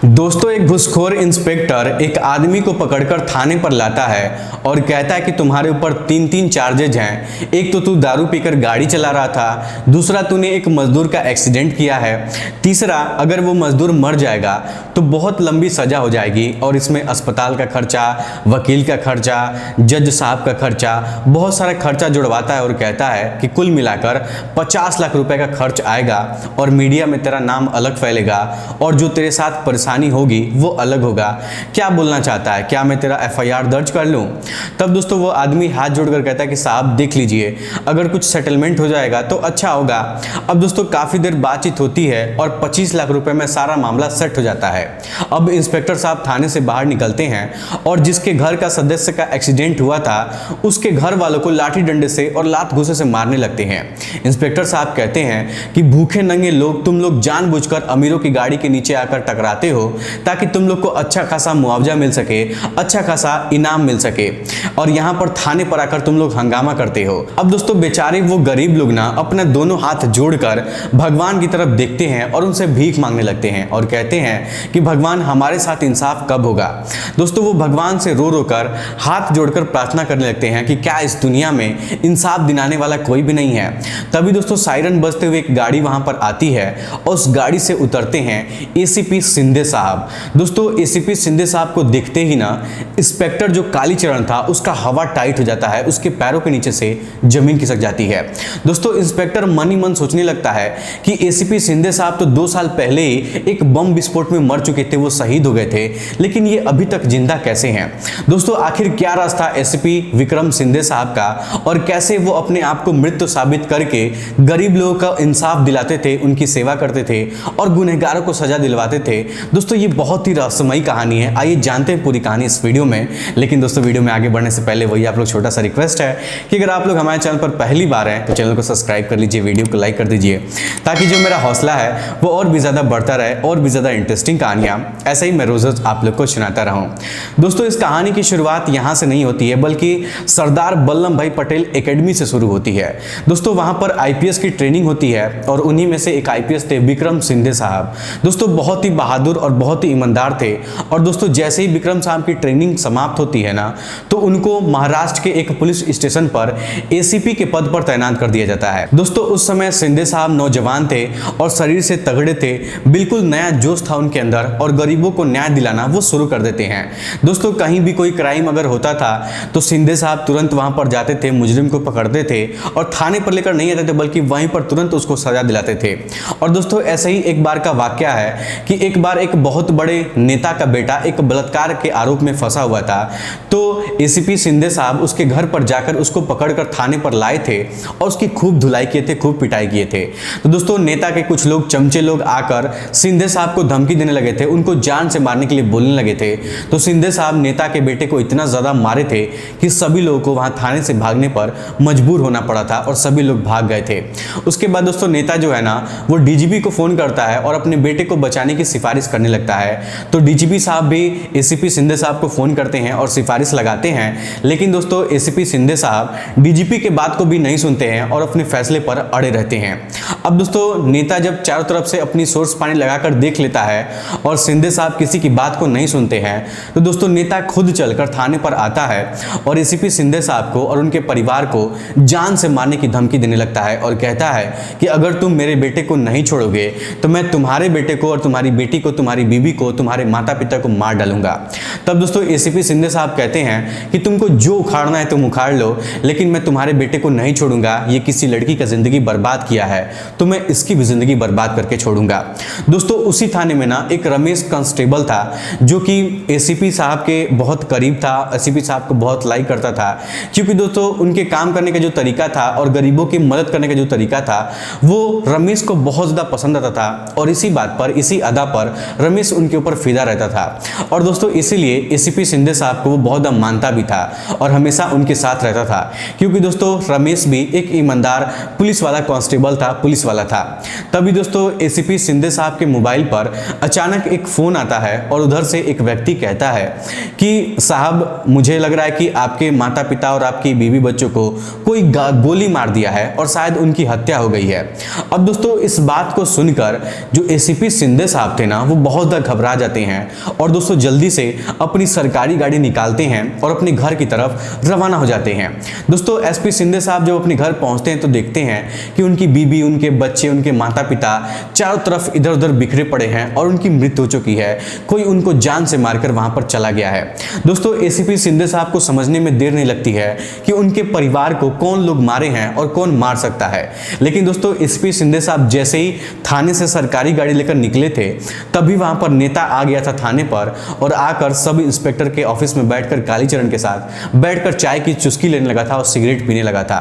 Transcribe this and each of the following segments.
दोस्तों, एक घूसखोर इंस्पेक्टर एक आदमी को पकड़कर थाने पर लाता है और कहता है कि तुम्हारे ऊपर तीन तीन चार्जेज हैं। एक तो तू दारू पीकर गाड़ी चला रहा था, दूसरा तूने एक मजदूर का एक्सीडेंट किया है, तीसरा अगर वो मजदूर मर जाएगा तो बहुत लंबी सजा हो जाएगी और इसमें अस्पताल का खर्चा, वकील का खर्चा, जज साहब का खर्चा, बहुत सारा खर्चा जुड़वाता है और कहता है कि कुल मिलाकर 50 लाख रुपए का खर्च आएगा और मीडिया में तेरा नाम अलग फैलेगा और जो तेरे साथ परेशानी होगी वो अलग होगा। क्या बोलना चाहता है? क्या मैं तेरा एफआईआर दर्ज कर लूं? तब दोस्तों वो आदमी हाथ जोड़कर कहता है कि साहब देख लीजिए, अगर कुछ सेटलमेंट हो जाएगा तो अच्छा होगा। अब दोस्तों काफी देर बातचीत होती है और 25 लाख रुपए में सारा मामला सेट हो जाता है। अब इंस्पेक्टर साहब थाने से बाहर निकलते हैं और जिसके घर का सदस्य का एक्सीडेंट हुआ था उसके घर वालों को लाठी डंडे से और लात घूंसे से मारने लगते हैं। इंस्पेक्टर साहब कहते हैं कि भूखे नंगे लोग तुम लोग जानबूझकर अमीरों की गाड़ी के नीचे आकर टकराते हो ताकि तुम लोग को अच्छा खासा मुआवजा मिल सके, अच्छा खासा इनाम मिल सके, और यहाँ पर थाने पर आकर तुम लोग हंगामा करते हो। अब दोस्तों बेचारे वो गरीब लोग ना अपने दोनों हाथ जोड़कर भगवान की तरफ देखते हैं और उनसे भीख मांगने लगते हैं और कहते हैं कि भगवान हमारे साथ इंसाफ कब होगा। दोस्तों वो भगवान से रो रो कर हाथ जोड़कर प्रार्थना करने लगते हैं कि क्या इस दुनिया में इंसाफ दिलाने वाला कोई भी नहीं है। तभी दोस्तों सायरन बजते हुए एक गाड़ी वहां पर आती है और उस गाड़ी से उतरते हैं एसीपी शिंदे साहब। दोस्तों एसीपी शिंदे साहब को देखते ही ना इंस्पेक्टर जो कालीचरण था उसका हवा टाइट हो जाता है, उसके पैरों के नीचे से जमीन खिसक जाती है। दोस्तों इंस्पेक्टर मन ही मन सोचने लगता है कि एसीपी शिंदे साहब तो 2 साल पहले ही एक बम विस्फोट में मर चुके थे, वो शहीद हो गए थे, लेकिन ये अभी तक जिंदा कैसे हैं। दोस्तों आखिर क्या राज था एसीपी विक्रम शिंदे साहब का और कैसे वो अपने आप को मृत साबित करके गरीब लोगों का इंसाफ दिलाते थे, उनकी सेवा करते थे और गुनहगारों को सजा दिलवाते थे। दोस्तों ये बहुत ही रहस्यमयी कहानी है, आइए जानते हैं पूरी कहानी इस वीडियो में। लेकिन दोस्तों वीडियो में आगे बढ़ने से पहले वही आप लोग छोटा सा रिक्वेस्ट है कि अगर आप लोग हमारे चैनल पर पहली बार हैं तो चैनल को सब्सक्राइब कर लीजिए, वीडियो को लाइक कर दीजिए ताकि जो मेरा हौसला है वो और भी ज्यादा बढ़ता रहे और भी ज्यादा इंटरेस्टिंग कहानियां ऐसे ही मैं रोज रोज आप लोग को सुनाता रहूं। दोस्तों इस कहानी की शुरुआत यहां से नहीं होती है बल्कि सरदार वल्लभ भाई पटेल एकेडमी से शुरू होती है। दोस्तों वहां पर आईपीएस की ट्रेनिंग होती है और उन्हीं में से एक आईपीएस थे विक्रम शिंदे साहब। दोस्तों बहुत ही बहादुर और बहुत ही ईमानदार थे और दोस्तों जैसे ही विक्रम साहब की ट्रेनिंग समाप्त होती है ना तो उनको महाराष्ट्र के एक पुलिस स्टेशन पर एसीपी के पद पर तैनात कर दिया जाता है। दोस्तों उस समय शिंदे साहब नौजवान थे और शरीर से तगड़े थे, बिल्कुल नया जोश था उनके अंदर और गरीबों को न्याय दिलाना वो शुरू कर देते हैं। दोस्तों कहीं भी कोई क्राइम अगर होता था तो शिंदे साहब तुरंत वहां पर जाते थे, मुजरिम को पकड़ते थे और थाने पर लेकर नहीं आते थे बल्कि वहीं पर तुरंत उसको सजा दिलाते थे। और दोस्तों ऐसे ही एक बार का वाकया है कि एक बार एक बहुत बड़े नेता का बेटा एक बलात्कार के आरोप में फंसा हुआ था, तो एसीपी शिंदे साहब उसके घर पर जाकर उसको पकड़कर थाने पर लाए थे और उसकी खूब धुलाई किए थे, खूब पिटाई किए थे। तो दोस्तों नेता के कुछ लोग, चमचे लोग आकर शिंदे साहब को धमकी देने लगे थे, उनको जान से मारने के लिए बोलने लगे थे। तो शिंदे साहब नेता के बेटे को इतना ज्यादा मारे थे कि सभी लोगों को वहां थाने से भागने पर मजबूर होना पड़ा था और सभी लोग भाग गए थे। उसके बाद दोस्तों नेता जो है ना वो डीजीपी को फोन करता है और अपने बेटे को बचाने की सिफारिश करने लगता है। तो डीजीपी साहब भी एसीपी शिंदे साहब को फोन करते हैं और सिफारिश लगाते हैं, लेकिन दोस्तों एसीपी शिंदे साहब डीजीपी के बात को भी नहीं सुनते हैं और अपने फैसले पर अड़े रहते हैं। अब दोस्तों नेता जब चारों तरफ से अपनी सोर्स पानी लगाकर देख लेता है और शिंदे साहब किसी की बात को नहीं सुनते हैं तो दोस्तों नेता खुद चलकर थाने पर आता है और एसीपी शिंदे साहब को और उनके परिवार को जान से मारने की धमकी देने लगता है और कहता है कि अगर तुम मेरे बेटे को नहीं छोड़ोगे तो मैं तुम्हारे बेटे को और तुम्हारी बेटी को, तुम्हारी बीवी को, तुम्हारे माता पिता को मार डालूंगा। तब दोस्तों एसीपी शिंदे साहब कहते हैं कि तुमको जो उखाड़ना है तुम उखाड़ लो, लेकिन मैं तुम्हारे बेटे को नहीं छोड़ूंगा। ये किसी लड़की का जिंदगी बर्बाद किया है तो मैं इसकी भी जिंदगी बर्बाद करके छोड़ूंगा। दोस्तों उसी थाने में ना एक रमेश कांस्टेबल था जो कि एसीपी साहब के बहुत करीब था, एसीपी साहब को बहुत लाइक करता था क्योंकि दोस्तों उनके काम करने का जो तरीका था और गरीबों की मदद करने का जो तरीका था वो रमेश को बहुत ज्यादा पसंद आता था और इसी बात पर, इसी अदा पर रमेश उनके ऊपर फिदा रहता था। और दोस्तों इसीलिए इसीलिए एसीपी शिंदे साहब को वो बहुत मानता भी था और हमेशा उनके साथ रहता था, क्योंकि दोस्तों रमेश भी एक ईमानदार पुलिस वाला कांस्टेबल था, पुलिस वाला था। तभी दोस्तों एसीपी शिंदे साहब के मोबाइल पर अचानक एक फ़ोन आता है और उधर से एक व्यक्ति कहता है कि साहब मुझे लग रहा है कि आपके माता पिता और आपकी बीवी बच्चों को कोई गोली मार दिया है और शायद उनकी हत्या हो गई है। अब दोस्तों इस बात को सुनकर जो एसीपी शिंदे साहब थे ना, वो बहुत ज़्यादा घबरा जाते हैं और दोस्तों जल्दी से अपनी सरकारी गाड़ी निकालते हैं और अपने घर की तरफ रवाना हो जाते हैं। दोस्तों एसपी शिंदे साहब जब अपने घर पहुंचते हैं तो देखते हैं कि उनकी बीबी, उनके बच्चे, उनके माता पिता चारों तरफ इधर उधर बिखरे पड़े हैं और उनकी मृत्यु हो चुकी है। कोई उनको जान से मारकर वहां पर चला गया है। दोस्तों एसीपी शिंदे साहब को समझने में देर नहीं लगती है कि उनके परिवार को कौन लोग मारे हैं और कौन मार सकता है। लेकिन दोस्तों एसीपी शिंदे साहब जैसे ही थाने से सरकारी गाड़ी लेकर निकले थे, तभी वहां पर नेता आ गया था थाने पर और आकर सब इंस्पेक्टर के ऑफिस में बैठकर कालीचरण के साथ बैठकर चाय की चुस्की लेने लगा था और सिगरेट पीने लगा था।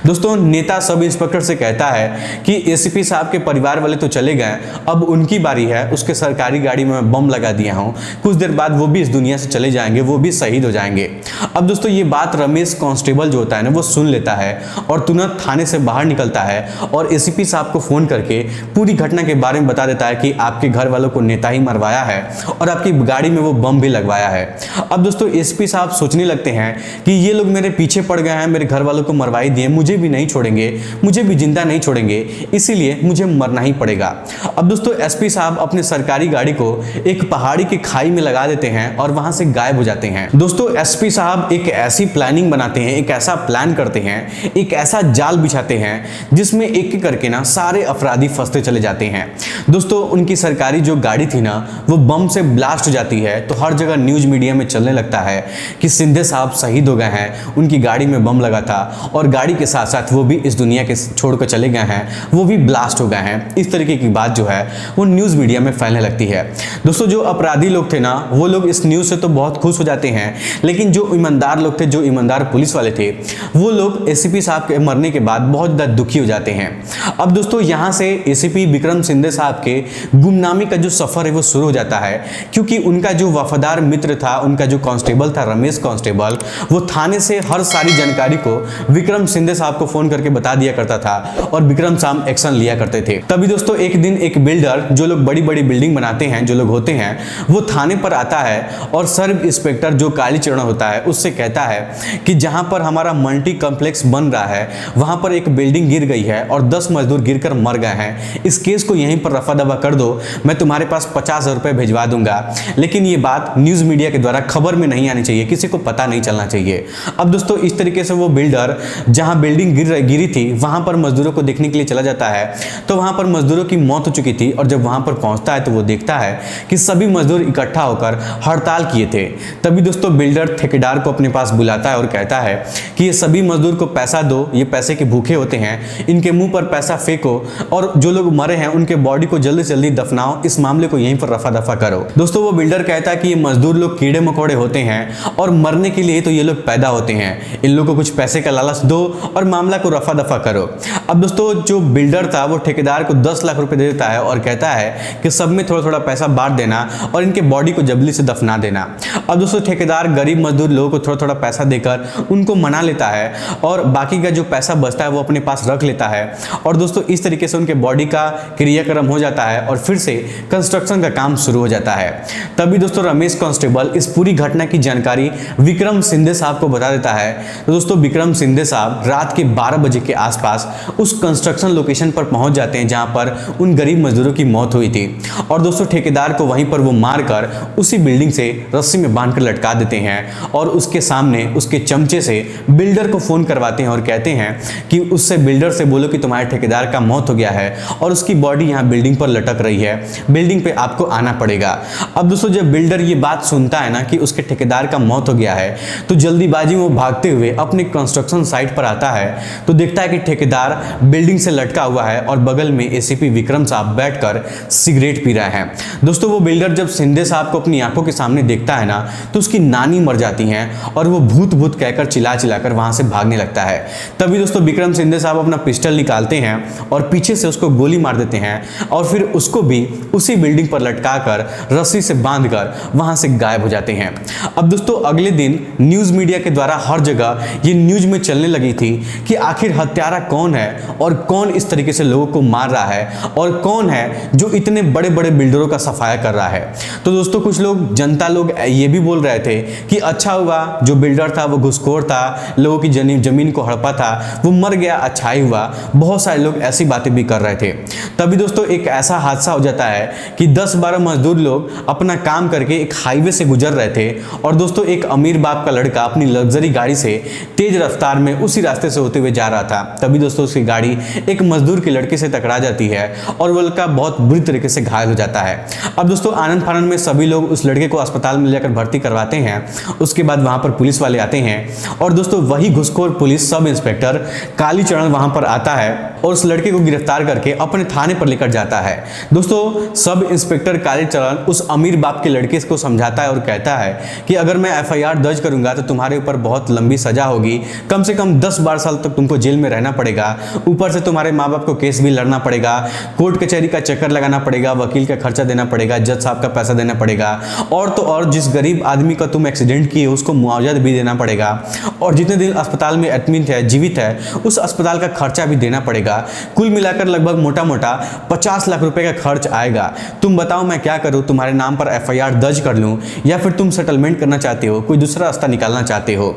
दोस्तों नेता सब इंस्पेक्टर से कहता है कि एसीपी साहब के परिवार वाले तो चले गए, अब उनकी बारी है, उसके सरकारी गाड़ी में मैं बम लगा दिया हूं, कुछ देर बाद वो भी इस दुनिया से चले जाएंगे, वो भी शहीद हो जाएंगे। अब दोस्तों ये बात रमेश कांस्टेबल जो होता है ना, वो सुन लेता है और तुरंत थाने से बाहर निकलता है और एसीपी साहब को फोन करके पूरी घटना के बारे में बता देता है कि आपके घर वालों को नेता ही मरवाया है और आपकी गाड़ी में वो बम भी लगवाया है। अब दोस्तों एसपी साहब सोचने लगते हैं कि ये लोग मेरे पीछे पड़ गए हैं, मेरे घर वालों को मरवा ही दिए, मुझे भी नहीं छोड़ेंगे, मुझे भी जिंदा नहीं छोड़ेंगे, इसीलिए मुझे मरना ही पड़ेगा। अब दोस्तों एसपी साहब अपनी सरकारी गाड़ी को एक पहाड़ी की खाई में लगा देते हैं और वहां से गायब हो जाते हैं। दोस्तों एसपी साहब एक ऐसी प्लानिंग बनाते हैं, एक ऐसा प्लान करते हैं, एक ऐसा जाल बिछाते हैं जिसमें एक एक करके ना सारे अपराधी फंसते चले जाते हैं। दोस्तों उनकी सरकारी जो गाड़ी थी ना, वो बम से ब्लास्ट हो जाती है तो हर जगह न्यूज मीडिया में चलने लगता है कि शिंदे साहब शहीद हो गए हैं, उनकी गाड़ी में बम लगा था और गाड़ी के साथ साथ वो भी इस दुनिया के छोड़कर चले गए हैं, वो भी ब्लास्ट हो गए हैं। इस तरीके की बात जो है वो न्यूज मीडिया में फैलने लगती है। दोस्तों जो अपराधी लोग थे ना, वो लोग इस न्यूज से तो बहुत खुश हो जाते हैं, लेकिन जो ईमानदार लोग थे, जो ईमानदार पुलिस वाले थे, वो लोग एसीपी साहब के मरने के बाद बहुत ज़्यादा दुखी हो जाते हैं। अब दोस्तों यहाँ से एसीपी विक्रम शिंदे साहब के गुमनामी का जो सफर है वो शुरू हो जाता है, क्योंकि उनका जो वफादार मित्र था, उनका जो कांस्टेबल था रमेश कांस्टेबल, वो थाने से हर सारी जानकारी को विक्रम शिंदे साहब को फोन करके बता दिया करता था और विक्रम साहब एक्शन लिया करते थे। तभी दोस्तों एक दिन एक बिल्डर, जो लोग बड़ी बड़ी बिल्डिंग बनाते हैं, जो लोग होते हैं, वो थाने पर आता है और सब इंस्पेक्टर जो कालीचरण होता है उससे कहता है कि जहां पर हमारा मल्टी कॉम्प्लेक्स बन रहा है वहां पर एक बिल्डिंग गिर गई है और 10 मजदूर गिरकर मर गए हैं, इस केस को यहीं पर रफा दफा कर दो, मैं तुम्हारे पास 50,000 रुपए भिजवा दूंगा। लेकिन ये बात न्यूज मीडिया के द्वारा खबर में नहीं आनी चाहिए, किसी को पता नहीं चलना चाहिए। अब दोस्तों इस तरीके से वो बिल्डर जहां बिल्डिंग गिरी थी वहां पर मजदूरों को देखने के लिए चला जाता है, तो वहां पर मजदूरों की मौत हो चुकी थी और जब वहां पर पहुंचता है तो वो देखता है कि सभी मजदूर इकट्ठा होकर हड़ताल किए थे। तभी दोस्तों बिल्डर ठेकेदार को अपने पास बुलाता है और कहता है कि ये सभी मजदूर को पैसा दो, ये पैसे के भूखे होते हैं, इनके मुंह पर पैसा फेंको और जो लोग मरे हैं उनके बॉडी को जल्दी से जल्दी दफनाओ, इस मामले को यहीं पर रफा दफा करो। दोस्तों वो बिल्डर कहता है कि ये मजदूर लोग कीड़े मकोड़े होते हैं और मरने के लिए तो ये लोग पैदा होते हैं, इन लोगों को कुछ पैसे का लालच दो और मामला को रफा दफा करो। अब दोस्तों जो बिल्डर था वो ठेकेदार को 10 लाख रुपए दे देता है और कहता है कि सब में थोड़ा थोड़ा पैसा बांट देना और इनके बॉडी को जल्दी से दफना देना। अब दोस्तों ठेकेदार गरीब मजदूर लोगों को थोड़ा थोड़ा पैसा देकर उनको मना लेता है और बाकी का जो पैसा बचता है वो अपने पास रख लेता है और दोस्तों इस तरीके से उनके बॉडी का क्रियाक्रम हो जाता है और फिर से कंस्ट्रक्शन का काम शुरू हो जाता है। तभी दोस्तों रमेश कांस्टेबल इस पूरी घटना की जानकारी विक्रम शिंदे साहब को बता देता है। तो दोस्तों विक्रम शिंदे साहब रात के 12 बजे के आसपास उस कंस्ट्रक्शन लोकेशन पर पहुंच जाते हैं जहां पर उन गरीब मजदूरों की मौत हुई थी और दोस्तों ठेकेदार को वहीं पर वो मारकर उसी बिल्डिंग से रस्सी में बांधकर लटका देते हैं और उसके सामने उसके चमचे से बिल्डर को फोन करवाते हैं और कहते हैं कि उससे बिल्डर से बोलो कि तुम्हारे ठेकेदार का मौत हो गया है और उसकी बॉडी यहाँ बिल्डिंग पर लटक रही है, बिल्डिंग पे आपको आना पड़ेगा। अब दोस्तों जब बिल्डर ये बात सुनता है ना कि उसके ठेकेदार का मौत हो गया है, तो जल्दीबाजी में वो भागते हुए अपने कंस्ट्रक्शन साइट पर आता है तो देखता है कि ठेकेदार बिल्डिंग से लटका हुआ है और बगल में एसीपी विक्रम साहब बैठकर सिगरेट पी रहे हैं। दोस्तों वो बिल्डर जब शिंदे साहब को अपनी आंखों के सामने देखता है ना तो उसकी नानी मर जाती हैं और वो भूत भूत कहकर चिल्ला चिल्लाकर वहां से भागने लगता है। तभी दोस्तों विक्रम शिंदे साहब अपना पिस्टल निकालते हैं और पीछे से उसको गोली मार देते हैं और फिर उसको भी उसी बिल्डिंग पर लटकाकर रस्सी से बांधकर वहां से गायब हो जाते हैं। अब दोस्तों अगले दिन न्यूज मीडिया के द्वारा हर जगह ये न्यूज में चलने लगी थी कि आखिर हत्यारा कौन है और कौन इस तरीके से लोगों को मार रहा है और कौन है जो इतने बड़े बड़े बिल्डरों का सफाया कर रहा है। तो दोस्तों कुछ लोग, जनता लोग ये भी बोल रहे थे कि अच्छा हुआ जो बिल्डर था वो घुसखोर था, लोगों की जमीन को हड़पा था, वो मर गया, अच्छा ही हुआ। बहुत सारे लोग ऐसी बातें भी कर रहे थे। तभी दोस्तों एक ऐसा हादसा हो जाता है कि 10-12 मजदूर लोग अपना काम करके एक हाईवे से गुजर रहे थे और दोस्तों एक अमीर बाप का लड़का अपनी लग्जरी गाड़ी से तेज रफ्तार में उसी रास्ते से होते हुए जा रहा था। तभी दोस्तों उसकी गाड़ी एक मजदूर के लड़के से टकरा जाती है और वो लड़का बहुत बुरी तरीके से घायल हो जाता है। अब दोस्तों आनंद फानंद में सभी लोग उस लड़के को अस्पताल में लेकर भर्ती करवाते हैं। उसके बाद वहां पर पुलिस वाले आते हैं और दोस्तों वही घुसखोर पुलिस सब इंस्पेक्टर कालीचरण वहां पर आता है और उस लड़के को गिरफ्तार करके अपने थाने पर लेकर जाता है। दोस्तों सब इंस्पेक्टर कालीचरण उस अमीर बाप के लड़के को समझाता है और कहता है कि अगर मैं एफआईआर दर्ज करूंगा तो तुम्हारे ऊपर बहुत लंबी सजा होगी, कम से कम 10-12 साल तक तुमको जेल में रहना पड़ेगा, ऊपर से तुम्हारे माँ बाप को केस भी लड़ना पड़ेगा, कोर्ट कचहरी का चक्कर लगाना पड़ेगा, वकील का खर्चा देना पड़ेगा, जज साहब का पैसा देना पड़ेगा और तो और जिस गरीब आदमी का तुम एक्सीडेंट किए उसको मुआवजा भी देना पड़ेगा और जितने दिन अस्पताल में एडमिट है, जीवित है, उस अस्पताल का खर्चा भी देना पड़ेगा। कुल मिलाकर लगभग मोटा मोटा 50 लाख रुपए का खर्च आएगा। तुम बताओ मैं क्या करूं, तुम्हारे नाम पर एफआईआर दर्ज कर लूं या फिर तुम सेटलमेंट करना चाहते हो, कोई दूसरा रास्ता निकालना चाहते हो।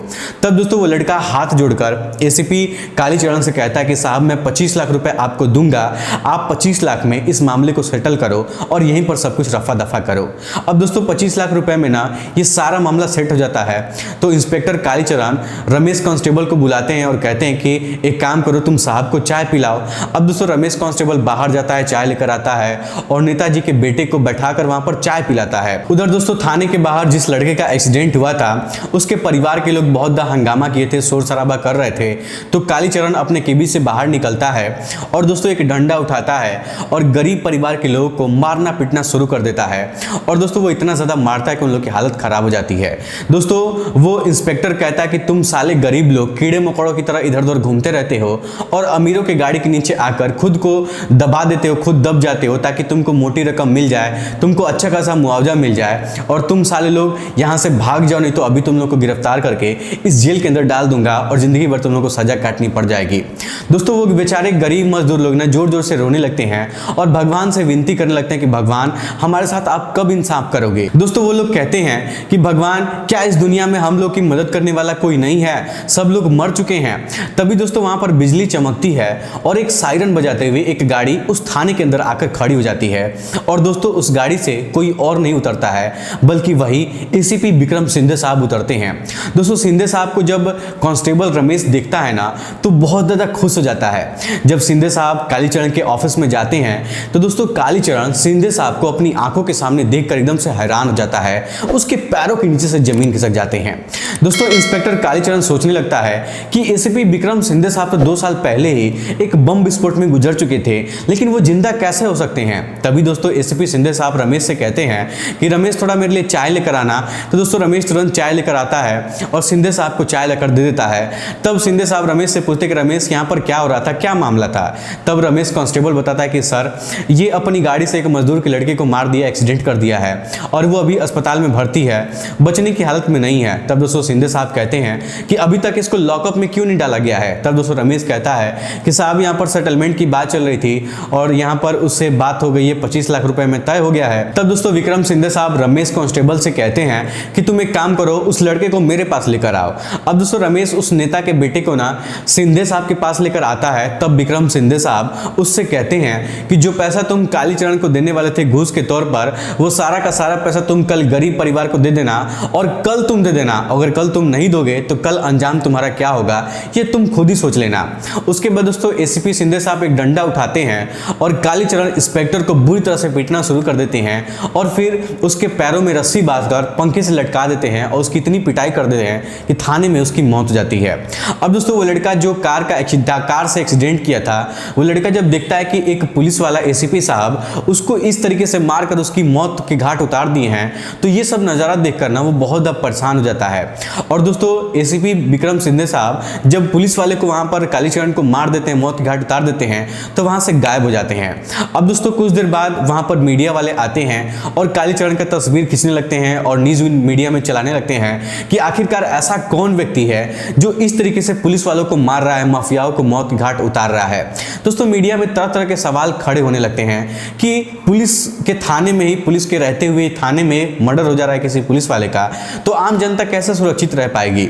तब दोस्तों वो लड़का हाथ जोड़कर एसीपी कालीचरण से कहता है कि साहब मैं 25 लाख रुपए आपको दूंगा, आप 25 लाख में इस मामले को सेटल करो और यहीं पर सब कुछ रफा दफा करो। अब दोस्तों 25 लाख रुपए में ना ये सारा मामला सेट हो जाता है। तो इंस्पेक्टर कालीचरण रमेश कांस्टेबल को बुलाते हैं और कहते हैं कि एक काम करो, तुम साहब को चाय पिलाओ। अब दोस्तों रमेश कांस्टेबल बाहर जाता है, चाय लेकर आता है और नेताजी के बेटे को बैठाकर वहां पर चाय पिलाता है। उधर दोस्तों थाने के बाहर जिस लड़के का एक्सीडेंट हुआ था उसके परिवार के लोग बहुत हंगामा किए थे, शोर शराबा कर रहे थे। तो कालीचरण अपने केबिन से बाहर निकलता है और दोस्तों एक डंडा उठाता है और गरीब परिवार के लोगों को मारना पीटना शुरू कर देता है और दोस्तों वो इतना ज्यादा मारता है कि उन लोग की हालत खराब हो जाती है। दोस्तों वो इंस्पेक्टर कहता है कि तुम साले गरीब लोग कीड़े मकोड़ों की तरह इधर उधर घूमते रहते हो और अमीरों के गाड़ी के नीचे आकर खुद को दबा देते हो, खुद दब जाते हो ताकि तुमको मोटी रकम मिल जाए, तुमको अच्छा खासा मुआवजा मिल जाए और तुम साले लोग यहाँ से भाग जाओ, नहीं तो अभी तुम लोग को गिरफ्तार करके इस जेल के अंदर डाल दूंगा और जिंदगी भर तुम लोग को सजा काटनी पड़ जाएगी। दोस्तों वो बेचारे गरीब मजदूर लोग ना जोर जोर से रोने लगते हैं और भगवान से विनती करने लगते हैं कि भगवान हमारे साथ आप कब इंसाफ करोगे। दोस्तों वो लोग कहते हैं कि भगवान क्या इस दुनिया में हम लोग की मदद करने वाला कोई नहीं है, सब लोग मर चुके हैं। तभी दोस्तों वहां पर बिजली चमकती है और एक सायरन बजाते हुए एक गाड़ी उस थाने के अंदर आकर खड़ी हो जाती है और दोस्तों उस गाड़ी से कोई और नहीं उतरता है बल्कि वही एसीपी विक्रम शिंदे साहब उतरते हैं। दोस्तों शिंदे साहब को जब कांस्टेबल रमेश देखता है ना तो बहुत ज्यादा खुश हो जाता है। जब शिंदे साहब कालीचरण के ऑफिस में जाते हैं तो दोस्तों कालीचरण शिंदे साहब को अपनी आंखों के सामने देखकर एकदम से हैरान हो जाता है, उसके पैरों के नीचे से जमीन खिसक जाते हैं। दोस्तों इंस्पेक्टर कालीचरण सोचने लगता है कि एसीपी विक्रम शिंदे साहब तो 2 साल पहले ही एक बम विस्फोट में गुजर चुके थे, लेकिन वो जिंदा कैसे हो सकते हैं। तभी दोस्तों एसीपी शिंदे साहब रमेश से कहते हैं कि रमेश थोड़ा मेरे लिए चाय लेकर आना। तो दोस्तों रमेश तुरंत चाय लेकर आता है और शिंदे साहब को चाय लेकर दे देता है। तब शिंदे साहब रमेश से पूछते कि रमेश यहाँ पर क्या हो रहा था, क्या मामला था। तब रमेश कांस्टेबल बताता है कि सर ये अपनी गाड़ी से एक मजदूर के लड़के को मार दिया, एक्सीडेंट कर दिया है और वो अभी अस्पताल में भर्ती है, बचने की हालत में नहीं है। तब दोस्तों शिंदे साहब कहते हैं कि अभी तक इसको लॉकअप में क्यों नहीं डाला गया है। तब दोस्तों रमेश कहता है कि साहब यहाँ पर सेटलमेंट की बात चल रही थी और यहाँ पर उससे बात हो गई है, 25 लाख रुपए में तय हो गया है। तब दोस्तों विक्रम शिंदे साहब रमेश कांस्टेबल से कहते हैं कि तुम एक काम करो, उस लड़के को मेरे पास लेकर आओ। अब दोस्तों रमेश उस नेता के बेटे को ना शिंदे साहब के पास लेकर आता है। तब विक्रम शिंदे साहब उससे कहते हैं कि जो पैसा तुम कालीचरण को देने वाले थे घूस के तौर पर, वो सारा का सारा पैसा तुम कल गरीब परिवार को दे देना और कल तुम दे देना। अगर कल तुम नहीं दोगे तो कल अंजाम तुम्हारा क्या होगा ये तुम खुद ही सोच लेना। उसके बाद दोस्तों एसीपी शिंदे साहब एक डंडा उठाते हैं और कालीचरण इंस्पेक्टर को बुरी तरह से पीटना शुरू कर देते हैं और फिर उसके पैरों में रस्सी बांधकर पंखे से लटका देते हैं और उसकी इतनी पिटाई कर देते हैं कि थाने में उसकी मौत हो जाती है। अब दोस्तों वो लड़का जो कार कार से एक्सीडेंट किया था, वो लड़का जब देखता है कि एक पुलिस वाला एसीपी साहब उसको इस तरीके से मारकर उसकी मौत के घाट उतार दिए हैं, तो ये सब नज़ारा देखकर ना वो बहुत ज़्यादा परेशान हो जाता है। और दोस्तों एसीपी विक्रम सिंधे साहब जब पुलिस वाले को वहाँ पर कालीचरण को मार देते हैं, मौत के घाट उतार देते हैं, तो वहाँ से गायब हो जाते हैं। अब दोस्तों कुछ देर बाद वहाँ पर मीडिया वाले आते हैं और कालीचरण का तस्वीर खींचने लगते हैं और न्यूज़ मीडिया में चलाने लगते हैं कि आखिरकार ऐसा कौन व्यक्ति है जो इस तरीके से पुलिस वालों को मार रहा है, माफियाओं को मौत के घाट उतार रहा है। दोस्तों मीडिया में तरह तरह के सवाल खड़े होने लगते हैं कि पुलिस के थाने में ही, पुलिस के रहते हुए थाने में मर्डर हो जा रहा है किसी पुलिस वाले का, तो आम जनता कैसे सुरक्षित रह पाएगी।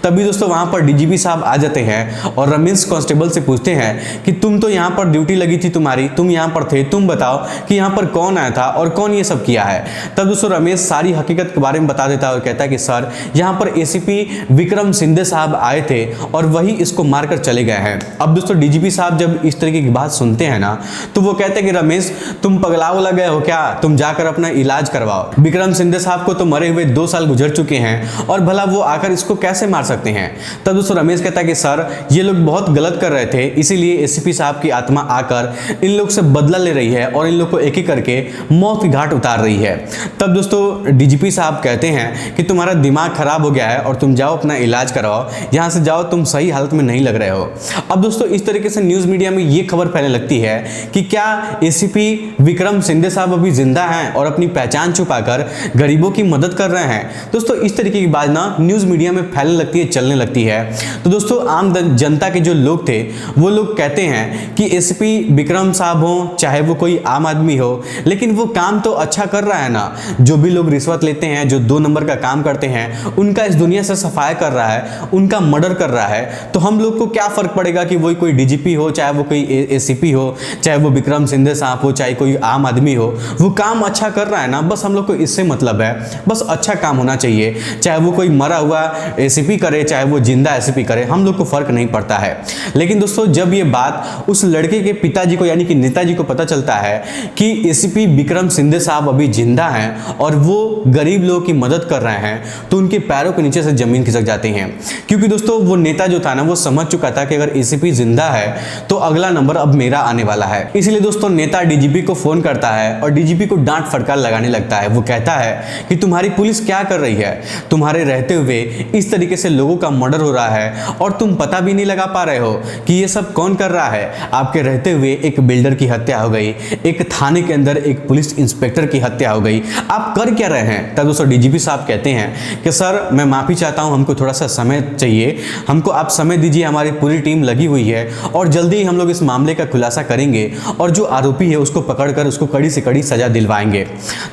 तभी दोस्तों वहां पर डीजीपी साहब आ जाते हैं और रमेश कांस्टेबल से पूछते हैं कि तुम तो यहाँ पर ड्यूटी लगी थी तुम्हारी, तुम यहाँ पर थे, तुम बताओ कि यहाँ पर कौन आया था और कौन ये सब किया है। तब दोस्तों रमेश सारी हकीकत के बारे में बता देता है और कहता है कि सर यहाँ पर एसीपी विक्रम सिंधे साहब आए थे और वही इसको मारकर चले गए हैं। अब दोस्तों डीजीपी साहब जब इस तरीके की बात सुनते हैं ना, तो वो कहते हैं कि रमेश तुम पगला उगला गए हो क्या, तुम जाकर अपना इलाज करवाओ। विक्रम सिंधे साहब को तो मरे हुए 2 साल गुजर चुके हैं और भला वो आकर इसको कैसे मार सकते हैं। तब दोस्तों रमेश कहता है कि सर ये लोग बहुत गलत कर रहे थे, इसीलिए एसीपी साहब की आत्मा आकर इन लोग से बदला ले रही है और इन लोग को एक एक करके मौत की घाट उतार रही है। तब दोस्तों डीजीपी साहब कहते हैं कि तुम्हारा दिमाग खराब हो गया है और तुम जाओ अपना इलाज कराओ, यहाँ से जाओ, तुम सही हालत में नहीं लग रहे हो। अब दोस्तों इस तरीके से न्यूज़ मीडिया में ये खबर फैलने लगती है कि क्या एसीपी विक्रम सिंधे साहब अभी जिंदा हैं और अपनी पहचान छुपाकर गरीबों की मदद कर रहे हैं। दोस्तों इस तरीके की बात ना न्यूज़ मीडिया में फैलने लगती है, चलने लगती है। तो दोस्तों आम जनता के जो लोग थे वो लोग कहते हैं कि एसीपी विक्रम साहब हो चाहे वो कोई आम आदमी हो, लेकिन वो काम तो अच्छा कर रहा है ना। जो भी लोग रिश्वत लेते हैं, जो 2 नंबर का काम करते हैं, उनका इस दुनिया से सफाया कर रहा है, उनका मर्डर कर रहा है, तो हम लोग को क्या फर्क पड़ेगा कि वो कोई डीजीपी हो, चाहे वो कोई एसीपी हो, चाहे वो विक्रम सिंधे साहब हो, चाहे कोई आम आदमी हो, वो काम अच्छा कर रहा है ना, बस हम लोग को इससे मतलब है, बस अच्छा काम होना चाहिए। चाहे वो कोई मरा हुआ एसीपी करे, चाहे वो जिंदा एसीपी करे, हम लोग को फर्क नहीं पड़ता है। लेकिन दोस्तों जब ये बात उस लड़के के पिताजी को यानी कि नेताजी को पता चलता है कि एसीपी विक्रम सिंधे साहब अभी जिंदा हैं और वो गरीब लोगों की मदद कर रहे हैं, तो उनके पैरों के नीचे से जमीन खिसक जाती है। क्योंकि दोस्तों वो नेता जो था ना, वो समझ चुका था कि अगर एसीपी जिंदा है तो अगला नंबर अब मेरा आने वाला है। इसलिए दोस्तों नेता डीजीपी को फोन करता है और डीजीपी को डांट फटकार लगाने लगता है। वो कहता है कि तुम्हारी पुलिस क्या कर रही है, तुम्हारे रहते हुए इस तरीके से लोगों का मर्डर हो रहा है और तुम पता भी नहीं लगा पा रहे हो कि ये सब कौन कर रहा है। आपके रहते हुए एक बिल्डर की हत्या हो गई, एक थाने के अंदर एक पुलिस इंस्पेक्टर की हत्या हो गई, आप कर क्या रहे हैं। तब दोस्तों डीजीपी साहब कहते हैं कि सर मैं माफ़ी चाहता हूं, हमको थोड़ा सा समय चाहिए, हमको आप समय दीजिए, हमारी पूरी टीम लगी हुई है और जल्दी ही हम लोग इस मामले का खुलासा करेंगे और जो आरोपी है उसको पकड़कर उसको कड़ी से कड़ी सजा दिलवाएंगे।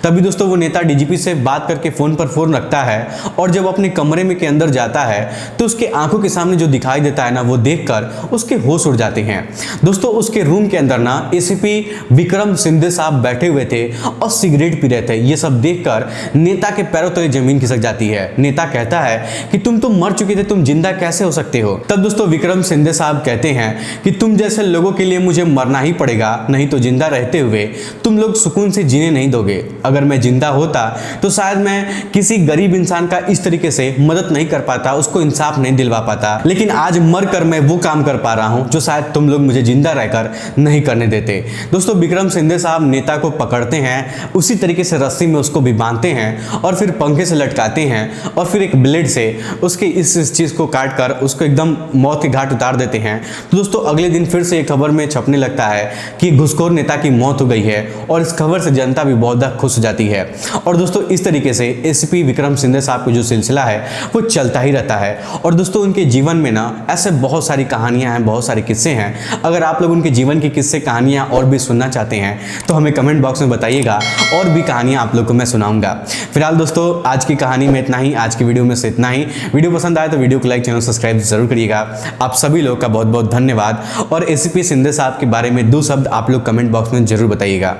तभी दोस्तों वो नेता डीजीपी से बात करके फोन पर फोन रखता है और जब अपने कमरे में के अंदर जाता है तो उसके आंखों के सामने जो दिखाई देता है ना, वो देखकर उसके होश उड़ जाते हैं। दोस्तों उसके रूम के अंदर ना एसीपी विक्रम सिंधे साहब बैठे हुए थे और सिगरेट पी रहे थे। ये सब देखकर नेता के पैरों तले जमीन खिसक जाती है। नेता कहता है कि तुम तो मर चुके थे, तुम जिंदा कैसे हो सकते हो। तब दोस्तों विक्रम सिंधे साहब कहते हैं कि तुम जैसे लोगों के लिए मुझे मरना ही पड़ेगा, नहीं तो जिंदा रहते हुए तुम लोग सुकून से जीने नहीं दोगे। अगर मैं जिंदा होता तो शायद मैं किसी गरीब इंसान का इस तरीके से मदद नहीं कर पाता, उसको इंसाफ नहीं दिलवा पाता, लेकिन आज मर कर मैं वो काम कर पा रहा हूं जो शायद तुम लोग मुझे जिंदा रहकर नहीं करने देते। दोस्तों विक्रम सिंधे साहब नेता को पकड़ते हैं, उसी तरीके से रस्सी में उसको भी बांधते हैं और फिर पंखे से लटकाते हैं और फिर एक ब्लेड से उसके इस चीज को काट कर उसको एकदम मौत के घाट उतार देते हैं। तो दोस्तों अगले दिन फिर से एक खबर में छपने लगता है कि घुसखोर नेता की मौत हो गई है और इस खबर से जनता भी बहुत ज़्यादा खुश हो जाती है। और दोस्तों इस तरीके से एसीपी विक्रम सिंधे साहब का जो सिलसिला है वो चलता ही रहता है। और दोस्तों उनके जीवन में ना ऐसे बहुत सारी कहानियां हैं, बहुत सारे किस्से हैं। अगर आप लोग उनके जीवन के किस्से कहानियां और भी सुनना चाहते हैं तो हमें कमेंट बॉक्स में बताइएगा, और भी कहानियां आप लोग को मैं सुनाऊंगा। फिलहाल दोस्तों आज की कहानी में इतना ही, आज की वीडियो में से इतना ही। वीडियो पसंद आए तो वीडियो को लाइक, चैनल सब्सक्राइब जरूर करिएगा। आप सभी लोग का बहुत बहुत धन्यवाद। और एसीपी सिंधे साहब के बारे में 2 शब्द आप लोग कमेंट बॉक्स में जरूर बताइएगा।